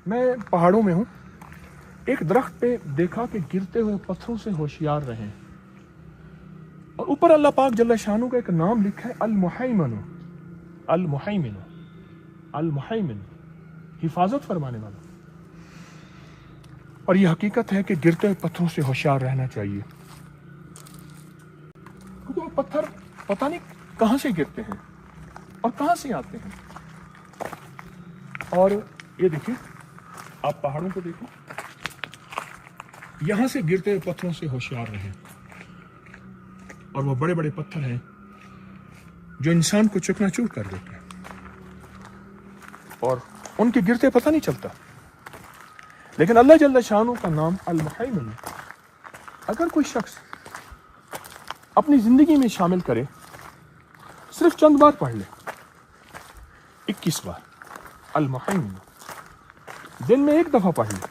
میں پہاڑوں میں ہوں، ایک درخت پہ دیکھا کہ گرتے ہوئے پتھروں سے ہوشیار رہیں، اور اوپر اللہ پاک جل شانہ کا ایک نام لکھا ہے المحیمن، المحیمن، المحیمن، حفاظت فرمانے والا۔ اور یہ حقیقت ہے کہ گرتے ہوئے پتھروں سے ہوشیار رہنا چاہیے، کیونکہ وہ پتھر پتہ نہیں کہاں سے گرتے ہیں اور کہاں سے آتے ہیں۔ اور یہ دیکھیں، آپ پہاڑوں کو دیکھیں، یہاں سے گرتے ہوئے پتھروں سے ہوشیار رہیں، اور وہ بڑے بڑے پتھر ہیں جو انسان کو چکنا چور کر دیتے ہیں، اور ان کے گرتے پتہ نہیں چلتا۔ لیکن اللہ جل شانہ کا نام المحیمن اگر کوئی شخص اپنی زندگی میں شامل کرے، صرف چند بار پڑھ لے، 21 بار المحیمن، دن میں ایک دفعہ پڑھ لے،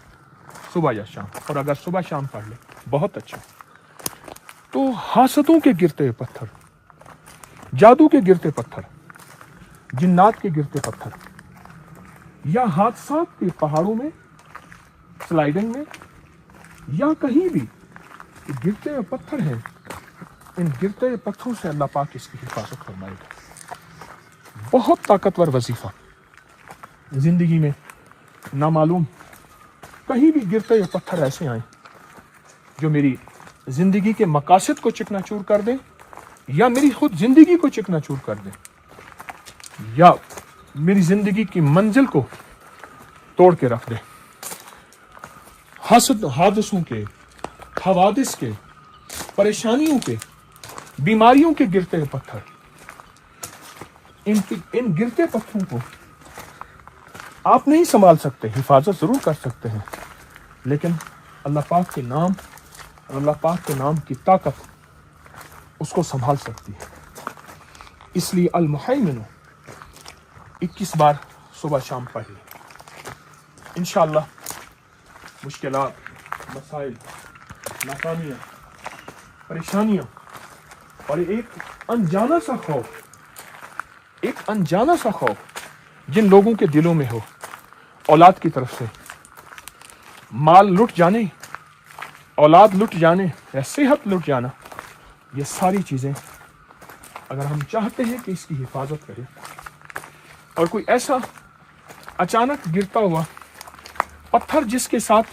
صبح یا شام، اور اگر صبح شام پڑھ لے بہت اچھا، تو حاسدوں کے گرتے ہوئے پتھر، جادو کے گرتے پتھر، جنات کے گرتے پتھر، یا حادثات کے پہاڑوں میں سلائڈنگ میں یا کہیں بھی گرتے ہوئے پتھر ہیں، ان گرتے ہوئے پتھروں سے اللہ پاک اس کی حفاظت فرمائے گا۔ بہت طاقتور وظیفہ، زندگی میں نامعلوم کہیں بھی گرتے ہوئے پتھر ایسے آئیں جو میری زندگی کے مقاصد کو چکنا چور کر دیں، یا میری خود زندگی کو چکنا چور کر دیں، یا میری زندگی کی منزل کو توڑ کے رکھ دیں۔ حادثوں کے، حوادث کے، پریشانیوں کے، بیماریوں کے گرتے ہوئے پتھر، ان گرتے پتھروں کو آپ نہیں سنبھال سکتے، حفاظت ضرور کر سکتے ہیں، لیکن اللہ پاک کے نام اور اللہ پاک کے نام کی طاقت اس کو سنبھال سکتی ہے۔ اس لیے المحیمن 21 بار صبح شام پڑھ لیں، انشاءاللہ مشکلات، مسائل، ناکامیاں، پریشانیاں، اور ایک انجانا سا خوف جن لوگوں کے دلوں میں ہو، اولاد کی طرف سے، مال لٹ جانے، اولاد لٹ جانے یا صحت لٹ جانا، یہ ساری چیزیں اگر ہم چاہتے ہیں کہ اس کی حفاظت کریں، اور کوئی ایسا اچانک گرتا ہوا پتھر جس کے ساتھ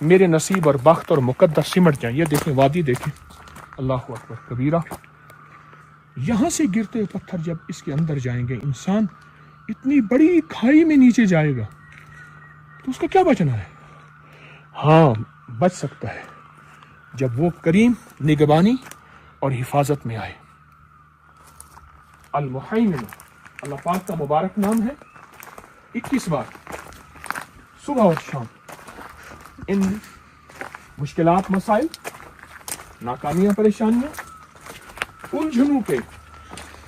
میرے نصیب اور بخت اور مقدر سمٹ جائیں، یہ دیکھیں وادی دیکھیں، اللہ اکبر کبیرہ، یہاں سے گرتے ہوئے پتھر جب اس کے اندر جائیں گے، انسان اتنی بڑی کھائی میں نیچے جائے گا تو اس کا کیا بچنا ہے؟ ہاں بچ سکتا ہے جب وہ کریم نگہبانی اور حفاظت میں آئے۔ المحیمن اللہ پاک کا مبارک نام ہے، 21 بار صبح اور شام ان مشکلات، مسائل، ناکامیاں، پریشانیاں، الجھنوں پہ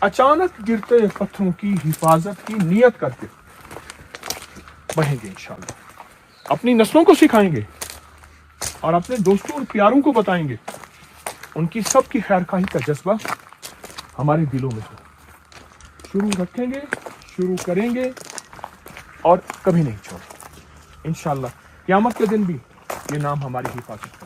اچانک گرتے پتھروں کی حفاظت کی نیت کر کے بڑھیں گے انشاءاللہ، اپنی نسلوں کو سکھائیں گے اور اپنے دوستوں اور پیاروں کو بتائیں گے، ان کی سب کی خیر خواہی کا جذبہ ہمارے دلوں میں ہو، شروع رکھیں گے، شروع کریں گے اور کبھی نہیں چھوڑیں انشاءاللہ، قیامت کے دن بھی یہ نام ہماری حفاظت